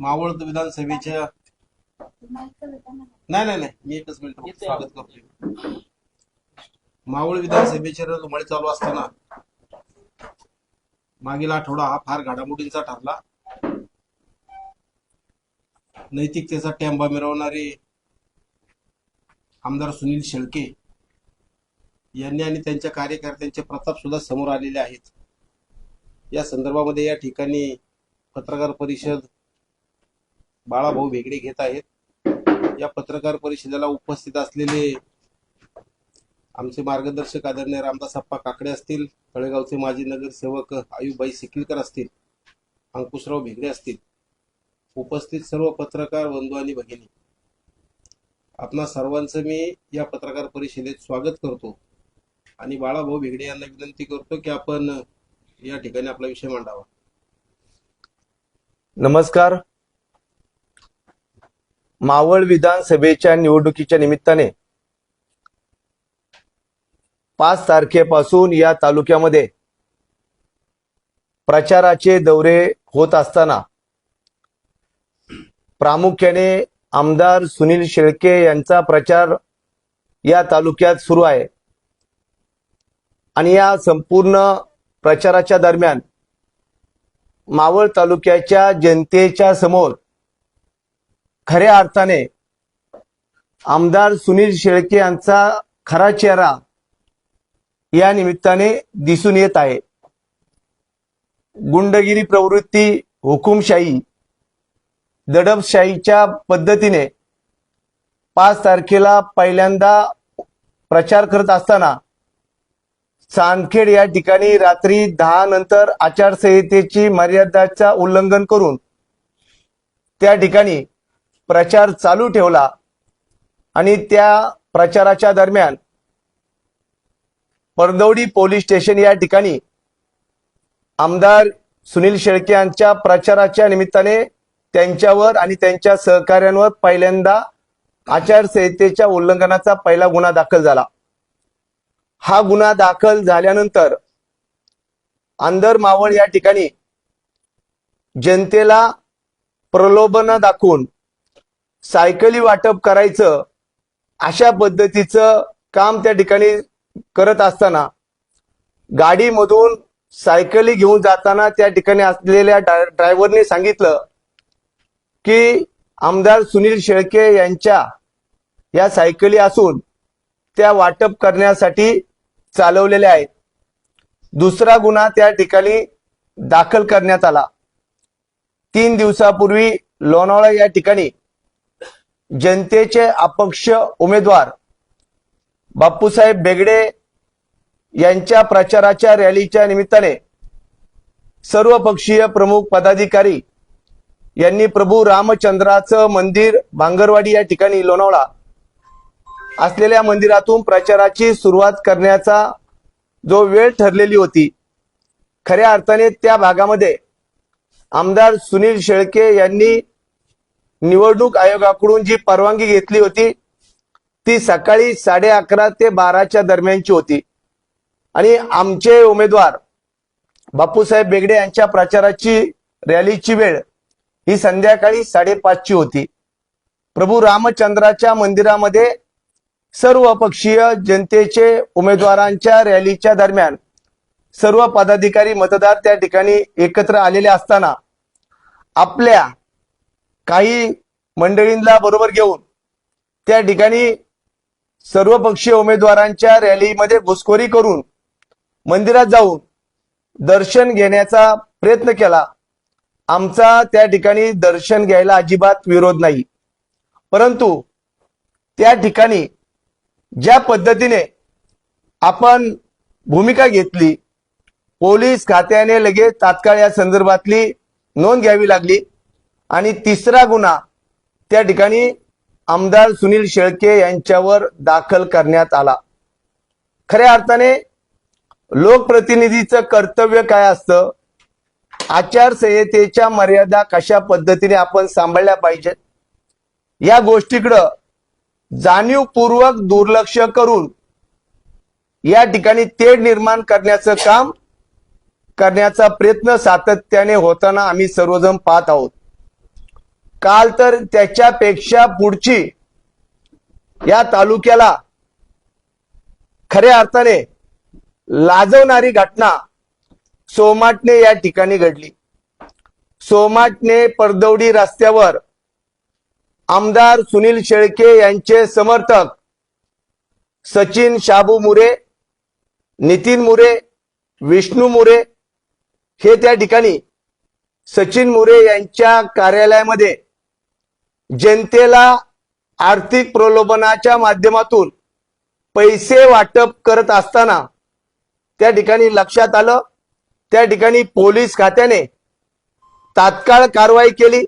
मावळ विधानसभेच्या नाही नाही नाही मी एकच मिनिट फक्त स्वागत करतोय. मावळ विधानसभेची रणधुमाळी चालू असताना मागील आठवडा हा फार घडामोडींचा ठरला. नैतिकतेचा टेंबा मिरवणारे आमदार सुनील शेळके यांनी आणि त्यांच्या कार्यकर्त्यांचे प्रताप सुद्धा समोर आलेले आहेत. या संदर्भामध्ये या ठिकाणी पत्रकार परिषद बाळाभाऊ भेगडे घेत आहेत. या पत्रकार परिषदेला उपस्थित असलेले आमचे मार्गदर्शक आदरणीय रामदासप्पा काकडे असतील, तळेगावचे माजी नगरसेवक आयुबाई सिकिलकर असतील, अंकुशराव भेगडे असतील, उपस्थित सर्व पत्रकार बंधू आणि भगिनी, आपणा सर्वांचं मी या पत्रकार परिषदेत स्वागत करतो आणि बाळाभाऊ भेगडे यांना विनंती करतो की आपण या ठिकाणी आपला विषय मांडावा. नमस्कार. मावळ विधानसभेच्या निवडणुकीच्या निमित्ताने 5 तारखेपासून या तालुक्यामध्ये प्रचाराचे दौरे होत असताना प्रामुख्याने आमदार सुनील शेळके यांचा प्रचार या तालुक्यात सुरू आहे आणि या संपूर्ण प्रचाराच्या दरम्यान मावळ तालुक्याच्या जनतेच्या समोर खऱ्या अर्थाने आमदार सुनील शेळके यांचा खरा चेहरा या निमित्ताने दिसून येत आहे. गुंडगिरी प्रवृत्ती, हुकुमशाही, दडपशाहीच्या पद्धतीने 5 तारखेला पहिल्यांदा प्रचार करत असताना चांदखेड या ठिकाणी रात्री 10 नंतर आचारसंहितेची मर्यादाचा उल्लंघन करून त्या ठिकाणी प्रचार चालू ठेवला आणि त्या प्रचाराच्या दरम्यान परदौडी पोलीस स्टेशन या ठिकाणी आमदार सुनील शेळके यांच्या प्रचाराच्या निमित्ताने त्यांच्यावर आणि त्यांच्या सहकार्यांवर पहिल्यांदा आचारसंहितेच्या उल्लंघनाचा पहिला गुन्हा दाखल झाला. हा गुन्हा दाखल झाल्यानंतर अंदर मावळ या ठिकाणी जनतेला प्रलोभन दाखवून सायकली वाटप करायचं अशा पद्धतीचं काम त्या ठिकाणी करत असताना गाडीमधून सायकली घेऊन जाताना त्या ठिकाणी असलेल्या ड्रायव्हरने सांगितलं की आमदार सुनील शेळके यांच्या या सायकली असून त्या वाटप करण्यासाठी चालवलेल्या आहेत. दुसरा गुन्हा त्या ठिकाणी दाखल करण्यात आला. 3 दिवसापूर्वी लोणावळा या ठिकाणी जनतेचे अपक्ष उमेदवार बापूसाहेब भेगडे यांच्या प्रचाराच्या रॅलीच्या निमित्ताने सर्व पक्षीय प्रमुख पदाधिकारी यांनी प्रभू रामचंद्राचं मंदिर भांगरवाडी या ठिकाणी लोणावळा असलेल्या मंदिरातून प्रचाराची सुरुवात करण्याचा जो वेळ ठरलेली होती, खऱ्या अर्थाने त्या भागामध्ये आमदार सुनील शेळके यांनी निवडणूक आयोगाकडून जी परवानगी घेतली होती ती सकाळी 11:30 ते 12च्या दरम्यानची होती आणि आमचे उमेदवार बापूसाहेब भेगडे यांच्या प्रचाराची रॅलीची वेळ ही संध्याकाळी 5:30ची होती. प्रभू रामचंद्राच्या मंदिरामध्ये सर्व पक्षीय जनतेचे उमेदवारांच्या रॅलीच्या दरम्यान सर्व पदाधिकारी मतदार त्या ठिकाणी एकत्र आलेले असताना आपल्या काही मंडळींना बरोबर घेऊन त्या ठिकाणी सर्व पक्षीय उमेदवारांच्या रॅलीमध्ये घुसखोरी करून मंदिरात जाऊन दर्शन घेण्याचा प्रयत्न केला. आमचा त्या ठिकाणी दर्शन घ्यायला अजिबात विरोध नाही, परंतु त्या ठिकाणी ज्या पद्धतीने आपण भूमिका घेतली, पोलीस खात्याने लगेच तात्काळ या संदर्भातली नोंद घ्यावी लागली आणि तिसरा गुन्हा त्या ठिकाणी आमदार सुनील शेळके यांच्यावर दाखल करण्यात आला. खऱ्या अर्थाने लोकप्रतिनिधीचं कर्तव्य काय असतं, आचारसंहितेच्या मर्यादा कशा पद्धतीने आपण सांभाळल्या पाहिजेत या गोष्टीकडे जाणीवपूर्वक दुर्लक्ष करून या ठिकाणी तेढ निर्माण करण्याचं काम करण्याचा प्रयत्न सातत्याने होताना आम्ही सर्वजण पाहत आहोत. काल तर त्याच्यापेक्षा पुढची या तालुक्याला खऱ्या अर्थाने लाजवणारी घटना सोमाटणे या ठिकाणी घडली. सोमाटणे परदवडी रस्त्यावर आमदार सुनील शेळके यांचे समर्थक सचिन शाबू मुरे, नितीन मुरे, विष्णू मुरे हे त्या ठिकाणी सचिन मुरे यांच्या कार्यालयामध्ये जनतेला आर्थिक प्रलोभनाच्या माध्यमातून पैसे वाटप करत असताना त्या ठिकाणी लक्षात आलं. त्या ठिकाणी पोलीस खात्याने तात्काळ कारवाई केली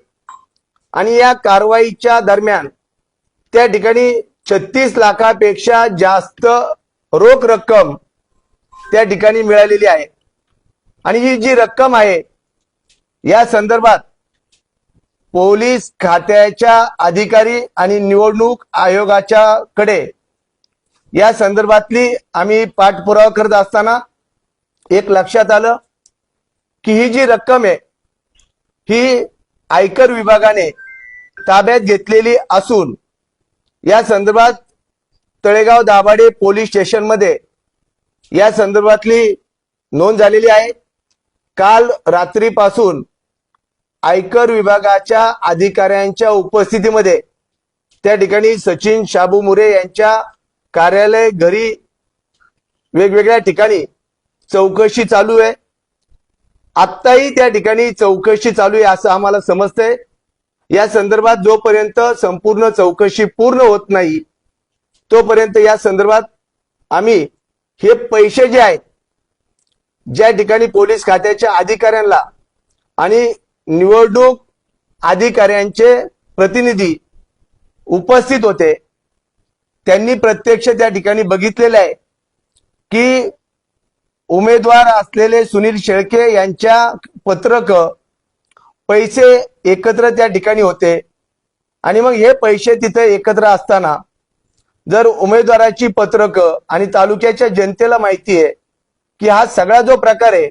आणि या कारवाईच्या दरम्यान त्या ठिकाणी 36 लाखापेक्षा जास्त रोख रक्कम त्या ठिकाणी मिळालेली आहे. आणि ही जी रक्कम आहे या संदर्भात पोलीस खात्याच्या अधिकारी आणि निवडणूक आयोगाच्या कडे या संदर्भातली आम्ही पाठपुरावा करत असताना एक लक्षात आलं की ही जी रक्कम आहे ही आयकर विभागाने ताब्यात घेतलेली असून या संदर्भात तळेगाव दाभाडे पोलीस स्टेशनमध्ये या संदर्भातली नोंद झालेली आहे. काल रात्रीपासून आयकर विभागाच्या अधिकाऱ्यांच्या उपस्थितीमध्ये त्या ठिकाणी सचिन शाबू मुरे यांच्या कार्यालय घरी वेगवेगळ्या ठिकाणी चौकशी चालू आहे. आत्ताही त्या ठिकाणी चौकशी चालू आहे असं आम्हाला समजतंय. या संदर्भात जोपर्यंत संपूर्ण चौकशी पूर्ण होत नाही तोपर्यंत या संदर्भात आम्ही हे पैसे जे आहेत ज्या ठिकाणी पोलीस खात्याच्या अधिकाऱ्यांना आणि निवडणूक अधिकाऱ्यांचे प्रतिनिधी उपस्थित होते त्यांनी प्रत्यक्ष त्या ठिकाणी बघितलेलं आहे की उमेदवार असलेले सुनील शेळके यांच्या पत्रक पैसे एकत्र त्या ठिकाणी होते. आणि मग हे पैसे तिथे एकत्र असताना जर उमेदवाराची पत्रक आणि तालुक्याच्या जनतेला माहिती आहे की हा सगळा जो प्रकार आहे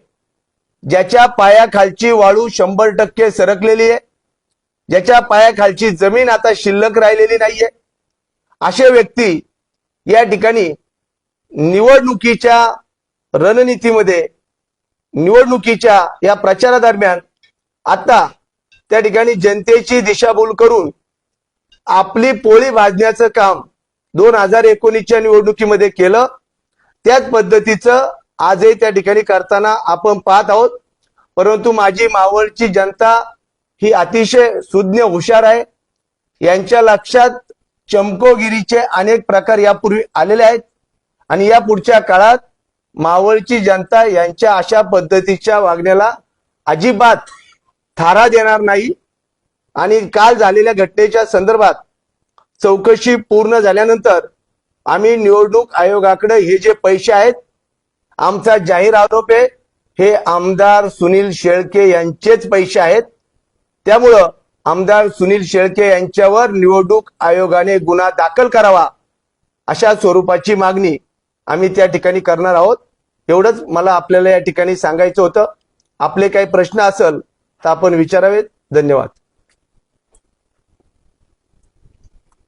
ज्याच्या पायाखालची वाळू 100% सरकलेली आहे, ज्याच्या पायाखालची जमीन आता शिल्लक राहिलेली नाहीये, असे व्यक्ती या ठिकाणी निवडणुकीच्या रणनीतीमध्ये निवडणुकीच्या या प्रचारादरम्यान आता त्या ठिकाणी जनतेची दिशाभूल करून आपली पोळी भाजण्याचं काम 2019च्या निवडणुकीमध्ये केलं. त्याच पद्धतीचं आजही त्या ठिकाणी करताना आपण पाहत आहोत. परंतु माझी मावळची जनता ही अतिशय सुज्ञ हुशार आहे. यांच्या लक्षात चमकोगिरीचे अनेक प्रकार यापूर्वी आलेले आहेत आणि या पुढच्या काळात मावळची जनता यांच्या अशा पद्धतीच्या वागण्याला अजिबात थारा देणार नाही. आणि काल झालेल्या घटनेच्या संदर्भात चौकशी पूर्ण झाल्यानंतर आम्ही निवडणूक आयोगाकडे हे जे पैसे आहेत आमचा जाहीर आरोप आहे हे आमदार सुनील शेळके यांचेच पैसे आहेत. त्यामुळं आमदार सुनील शेळके यांच्यावर निवडणूक आयोगाने गुन्हा दाखल करावा अशा स्वरूपाची मागणी आम्ही त्या ठिकाणी करणार आहोत. एवढंच मला आपल्याला या ठिकाणी सांगायचं होतं. आपले काही प्रश्न असेल तर आपण विचारावेत. धन्यवाद.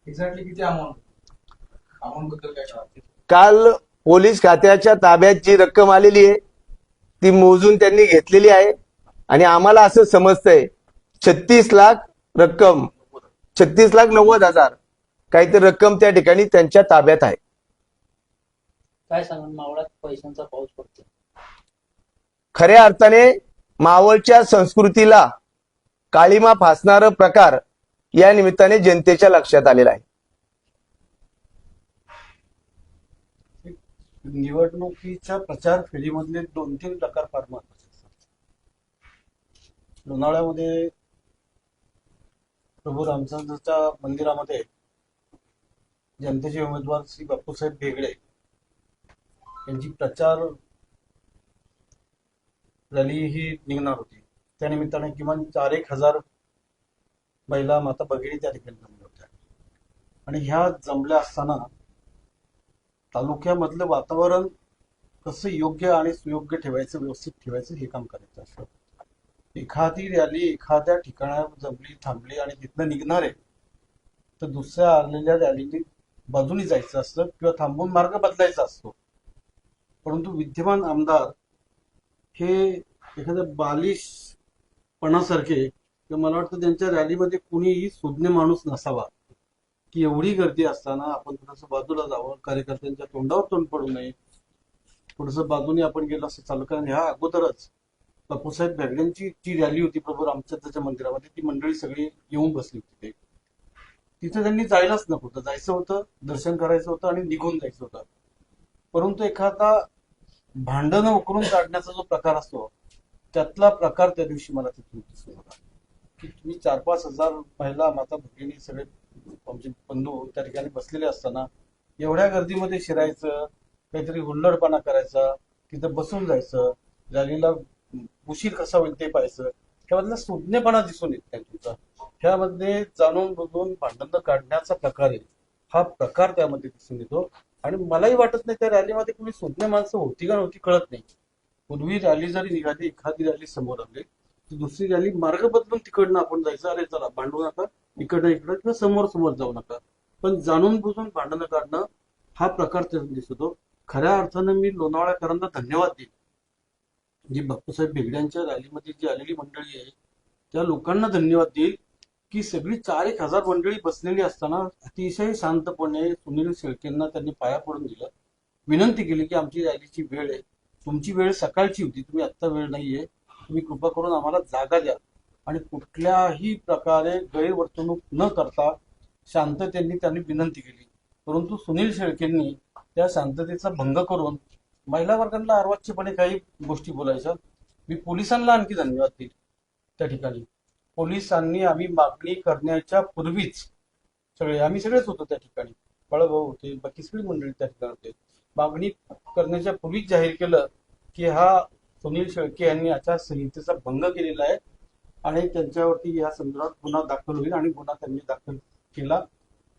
एक्झॅक्टली किती अमाऊंट बद्दल काय कळतं? काल पोलीस खात्याच्या ताब्यात जी रक्कम आलेली आहे ती मोजून त्यांनी घेतलेली आहे आणि आम्हाला असं समजतंय 36 लाख रक्कम 36,90,000 काहीतरी रक्कम त्या ठिकाणी त्यांच्या ताब्यात आहे. काय सांगा मावळात पैशांचा पाऊस पडतो. खऱ्या अर्थाने मावळच्या संस्कृतीला काळीमा फासणारा प्रकार या निमित्ताने जनतेच्या लक्षात आलेला आहे. निवडणुकीच्या प्रचार फेरीमधले 2-3 प्रकार फार महत्वाचे असतात. लोणावळ्यामध्ये प्रभू रामचंद्रच्या मंदिरामध्ये जनतेचे उमेदवार श्री बापूसाहेब बेगडे यांची प्रचार रॅली ही निघणार होती. त्या निमित्ताने किमान 4-1 हजार महिला माता भगिनी त्या ठिकाणी जमल्या होत्या. आणि ह्या जमल्या असताना तालुक्यामधलं वातावरण कसं योग्य आणि सुयोग्य ठेवायचं, व्यवस्थित ठेवायचं हे काम करायचं असतं. एखादी रॅली एखाद्या ठिकाणावर जमली थांबली आणि तिथनं निघणार आहे तर दुसऱ्या आलेल्या रॅलीनी बाजूनी जायचं असतं किंवा थांबून मार्ग बदलायचा असतो. परंतु विद्यमान आमदार हे एखाद्या बालिशपणासारखे किंवा मला वाटतं त्यांच्या रॅलीमध्ये कुणीही सुज्ञ माणूस नसावा की एवढी गर्दी असताना आपण थोडंसं बाजूला जावं, कार्यकर्त्यांच्या तोंडावर तोंड पडू नये, थोडंसं बाजूने आपण गेलो असं चालू. कारण ह्या अगोदरच बापूसाहेब बेगड्यांची जी रॅली होती प्रभू रामचंद्राच्या मंदिरामध्ये, ती मंडळी सगळी येऊन बसली होती तिथे त्यांनी जायलाच नको होतं. जायचं होतं, दर्शन करायचं होतं आणि निघून जायचं होतं. परंतु एखादा भांडणं उकरून काढण्याचा जो प्रकार असतो त्यातला प्रकार त्या दिवशी मला तिथून दिसून आला की तुम्ही 4-5 हजार महिला माता भगिनी सगळे आमचे बंधू त्या ठिकाणी बसलेले असताना एवढ्या गर्दीमध्ये शिरायचं, काहीतरी हुल्लडपणा करायचा, तिथं बसून जायचं, रॅलीला उशीर कसा होईल ते पाहायचं, त्यामधला सुज्ञपणा दिसून येत नाही तुमचा. ह्यामध्ये जाणून बुजून भांडणं काढण्याचा प्रकार आहे, हा प्रकार त्यामध्ये दिसून येतो. आणि मलाही वाटत नाही त्या रॅलीमध्ये कुणी सुज्ञ माणसं होती का नव्हती कळत नाही. पूर्वी रॅली जरी निघाली, एखादी रॅली समोर आली तर दुसरी रॅली मार्ग बदलून तिकडनं आपण जायचं, अरे चला भांडू नका, इकडनं इकडं किंवा समोर समोर जाऊ नका. पण जाणून बुजून भांडणं काढणं हा प्रकार त्यातून दिसतो. खऱ्या अर्थानं मी लोणावळ्याकरांना धन्यवाद देईन. जी बापूसाहेब बेगड्यांच्या रॅलीमध्ये जी आलेली मंडळी आहे त्या लोकांना धन्यवाद देईल की सगळी 4-1 हजार मंडळी बसलेली असताना अतिशय शांतपणे सुनील शेळकेंना त्यांनी पाया पडून दिलं, विनंती केली की आमची रॅलीची वेळ आहे, तुमची वेळ सकाळची होती, तुम्ही आत्ता वेळ नाहीये, तुम्ही कृपा करून आम्हाला जागा द्या. आणि कुठल्याही प्रकारे गैरवर्तणूक न करता शांततेने त्यांनी विनंती केली. परंतु सुनील शेळकेंनी त्या शांततेचा भंग करून महिला वर्गाला अर्वाच्यपणे काही गोष्टी बोलायच्या. मी पोलिसांना आणखी धन्यवाद देईल. त्या ठिकाणी पोलिसांनी आम्ही मागणी करण्याच्या पूर्वीच आम्ही सगळेच होतो त्या ठिकाणी, बाळाभाऊ होते, बाकी सगळी मंडळी त्या ठिकाणी होते, मागणी करण्याच्या पूर्वीच जाहीर केलं की हा सुनील शेळके यांनी आचारसंहितेचा भंग केलेला आहे आणि त्यांच्यावरती या संदर्भात गुन्हा दाखल होईल. आणि गुन्हा त्यांनी दाखल केला.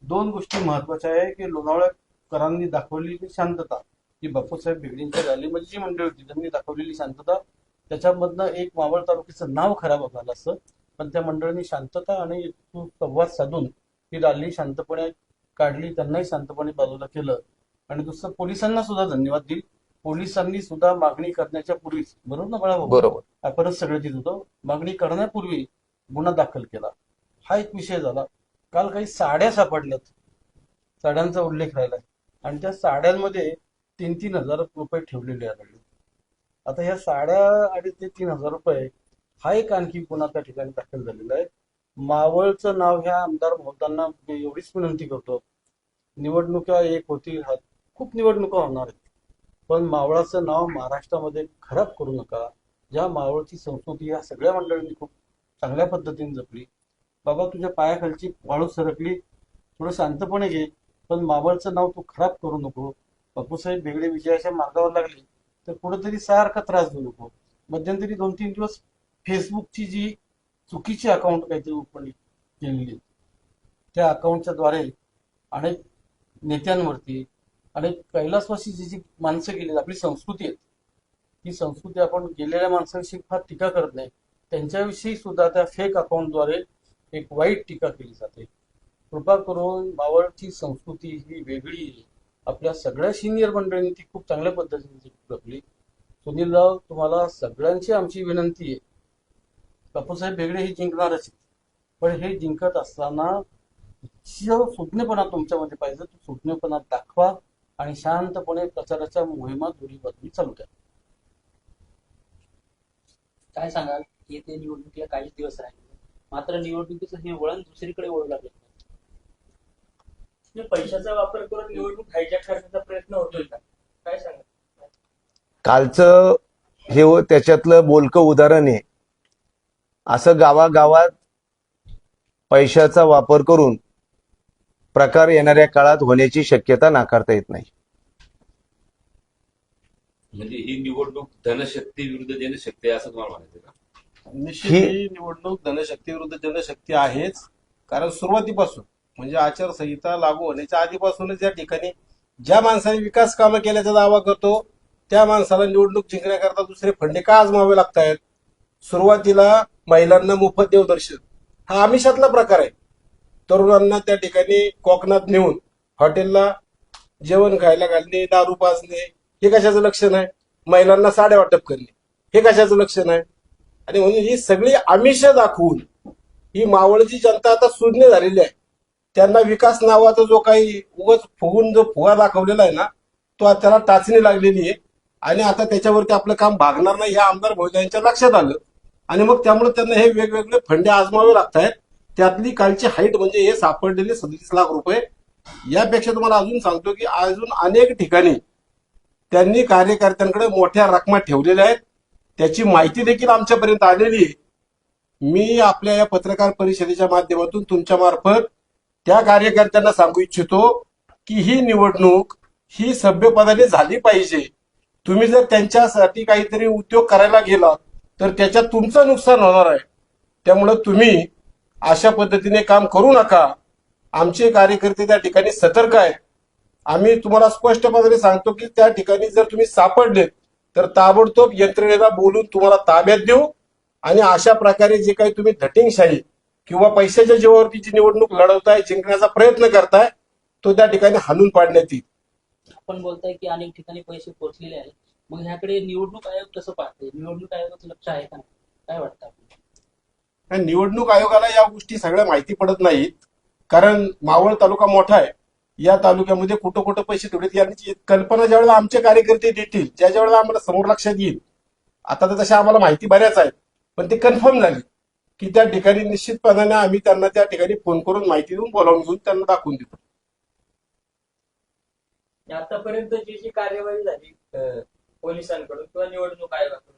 2 गोष्टी महत्वाच्या आहे की लोणावळ्याकरांनी दाखवलेली शांतता, की बापूसाहेब बेगडेंच्या रॅलीमध्ये जी मंडळी होती त्यांनी दाखवलेली शांतता, त्याच्यामधनं एक मावळ तालुक्याचं नाव खराब झालं असतं. पण त्या मंडळींनी शांतता आणि संवाद साधून ही रॅली शांतपणे काढली, त्यांनाही शांतपणे बाजूला केलं. आणि दुसरं पोलिसांना सुद्धा धन्यवाद देईल. पोलिसांनी सुद्धा मागणी करण्याच्या पूर्वीच, बरोबर ना बाळा, बरोबर. आपणच सगळे तिथं होतो, मागणी करण्यापूर्वी गुन्हा दाखल केला. हा एक विषय झाला. काल काही साड्या सापडल्यात, साड्यांचा उल्लेख राहिलाय आणि त्या साड्यांमध्ये 3-3 हजार रुपये ठेवलेले आढळले. आता ह्या साड्या आणि ते 3 हजार रुपये हा एक आणखी गुन्हा त्या ठिकाणी दाखल झालेला आहे. मावळचं नाव ह्या आमदार महोदयांना मी एवढीच विनंती करतो, निवडणुका एक होतील, खूप निवडणुका होणार आहेत, पण मावळाचं नाव महाराष्ट्रामध्ये खराब करू नका. ज्या मावळची संस्कृती या सगळ्या मंडळींनी खूप चांगल्या पद्धतीने जपली. बाबा तुझ्या पायाखालची वाळू सरकली, थोडं शांतपणे घे, पण मावळचं नाव तू खराब करू नको. बापूसाहेब बेगडे विजयाच्या मार्गावर लागले तर कुठेतरी सारखा त्रास देऊ नको. मध्यंतरी 2-3 दिवस फेसबुकची जी चुकीची अकाउंट काहीतरी ओपन केलेली, त्या अकाउंटच्या द्वारे अनेक नेत्यांवरती, अनेक कैलासवासी जी माणसं गेली, आपली संस्कृती आहे, ही संस्कृती आपण गेलेल्या माणसांविषयी फार टीका करत नाही, त्यांच्याविषयी सुद्धा त्या फेक अकाउंटद्वारे एक वाईट टीका केली जाते. कृपा करून मावळची संस्कृती ही वेगळी आहे. आपल्या सगळ्या सिनियर मंडळींनी ती खूप चांगल्या पद्धतीने जपली. सुनीलराव, तुम्हाला सगळ्यांची आमची विनंती आहे, बापूसाहेब बेगडे हे जिंकणारच, पण हे जिंकत असताना जो सुज्ञपणा तुमच्यामध्ये पाहिजे तो सुज्ञपणा दाखवा आणि शांतपणे प्रचाराच्या मोहिमा दोन्ही बाजूनी चालू द्या. काय सांगाल, येते निवडणुकीला काही दिवस राहिले, मात्र निवडणुकीचं हे वळण दुसरीकडे वळू लागले. पैशाचा वापर करून निवडणूक हायजॅक करण्याचा प्रयत्न होतोय का, काय सांगा? कालचं त्याच्यातलं बोलकं उदाहरण आहे. असं गावागावात पैशाचा वापर करून प्रकार येणाऱ्या काळात होण्याची शक्यता नाकारता येत नाही. म्हणजे ही निवडणूक धनशक्ती विरुद्ध जनशक्ती आहे असं तुम्हाला म्हणायचं का? निश्चित ही निवडणूक धनशक्ती विरुद्ध जनशक्ती आहेच. कारण सुरुवातीपासून म्हणजे आचारसंहिता लागू होण्याच्या आधीपासूनच या ठिकाणी ज्या माणसाने विकास कामं केल्याचा दावा करतो त्या माणसाला निवडणूक जिंकण्याकरता दुसरे फंडे का आजमावे लागतायत? सुरुवातीला महिलांना मोफत देवदर्शन हा आमिषातला प्रकार आहे. तरुणांना त्या ठिकाणी कोकणात नेऊन हॉटेलला जेवण खायला घालणे, दारू पाजणे हे कशाचं लक्षण आहे? महिलांना साड्या वाटप करणे हे कशाचं लक्षण आहे? आणि म्हणून ही सगळी आमिष दाखवून ही मावळची जनता आता शून्य झालेली आहे. त्यांना विकास नावाचा जो काही उगाच फुगून जो फुगा दाखवलेला आहे ना, तो आता त्याला टाचणी लागलेली आहे आणि आता त्याच्यावरती आपलं काम भागणार नाही हे आमदार महोदयांच्या लक्षात आलं आणि मग त्यामुळे त्यांना हे वेगवेगळे फंडे आजमावे लागत आहेत. त्यातली कालची हाईट म्हणजे हे सापडलेले 37 लाख रुपये. यापेक्षा तुम्हाला अजून सांगतो की अजून अनेक ठिकाणी त्यांनी कार्यकर्त्यांकडे मोठ्या रकमा ठेवलेल्या आहेत. त्याची माहिती देखील आमच्यापर्यंत आलेली आहे. मी आपल्या या पत्रकार परिषदेच्या माध्यमातून तुमच्या मार्फत त्या कार्यकर्त्यांना सांगू इच्छितो की ही निवडणूक ही सभ्यपदाने झाली पाहिजे. तुम्ही जर त्यांच्यासाठी काहीतरी उद्योग करायला गेलात तर त्याच्यात तुमचं नुकसान होणार आहे. त्यामुळे तुम्ही अशा पद्धतीने काम करू नका. आमचे कार्यकर्ते त्या ठिकाणी सतर्क आहेत. आम्ही तुम्हाला स्पष्टपणे सांगतो की त्या ठिकाणी जर तुम्ही सापडलेत तर ताबडतोब यंत्रणेला बोलून तुम्हाला ताब्यात देऊ आणि अशा प्रकारे जे काही तुम्ही धटिंगशाही किंवा पैशाच्या जीवावरती जी निवडणूक लढवताय, जिंकण्याचा प्रयत्न करताय, तो त्या ठिकाणी हाणून पाडण्यात येईल. आपण बोलताय की अनेक ठिकाणी पैसे पोहोचलेले आहेत. मग ह्याकडे निवडणूक आयोग कसं पाहते? निवडणूक आयोगाचं लक्ष आहे का नाही? काय वाटतं आपल्याला? निवडणूक आयोगाला या गोष्टी सगळ्या माहिती पडत नाहीत. कारण मावळ तालुका मोठा आहे. या तालुक्यामध्ये कुठं कुठं पैसे ठेवलेत याची कल्पना ज्यावेळेला आमचे कार्यकर्ते देतील, ज्या वेळेला आम्हाला समोर लक्षात येईल. आता तर तशा आम्हाला माहिती बऱ्याच आहेत, पण ते कन्फर्म झाली की त्या ठिकाणी निश्चितपणाने आम्ही त्यांना त्या ठिकाणी फोन करून माहिती देऊन बोलावून घेऊन त्यांना दाखवून देतो. आतापर्यंत जी कार्यवाही झाली पोलिसांकडून किंवा निवडणूक आयोगाकडून,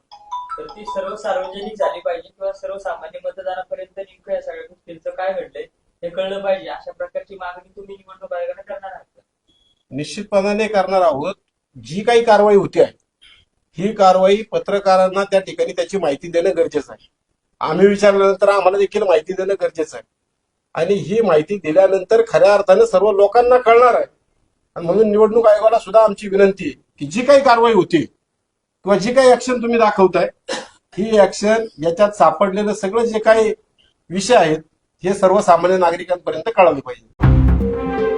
तर ती सर्व सार्वजनिक झाली पाहिजे किंवा सर्वसामान्य मतदारापर्यंत नेमकं या सगळ्या गोष्टींचं काय घडलंय हे कळलं पाहिजे. अशा प्रकारची मागणी तुम्ही निवडणूक आयोगाने करणार आहात का? निश्चितपणाने करणार आहोत. जी काही कारवाई होती आहे ही कारवाई पत्रकारांना त्या ठिकाणी त्याची माहिती देणं गरजेचं आहे. आम्ही विचारल्यानंतर आम्हाला देखील माहिती देणं गरजेचं आहे आणि ही माहिती दिल्यानंतर खऱ्या अर्थाने सर्व लोकांना कळणार आहे. आणि म्हणून निवडणूक आयोगाला सुद्धा आमची विनंती आहे की जी काही कारवाई होती किंवा जी काही ऍक्शन तुम्ही दाखवताय ही ऍक्शन याच्यात सापडलेलं सगळं जे काही विषय आहेत हे सर्वसामान्य नागरिकांपर्यंत कळवलं पाहिजे.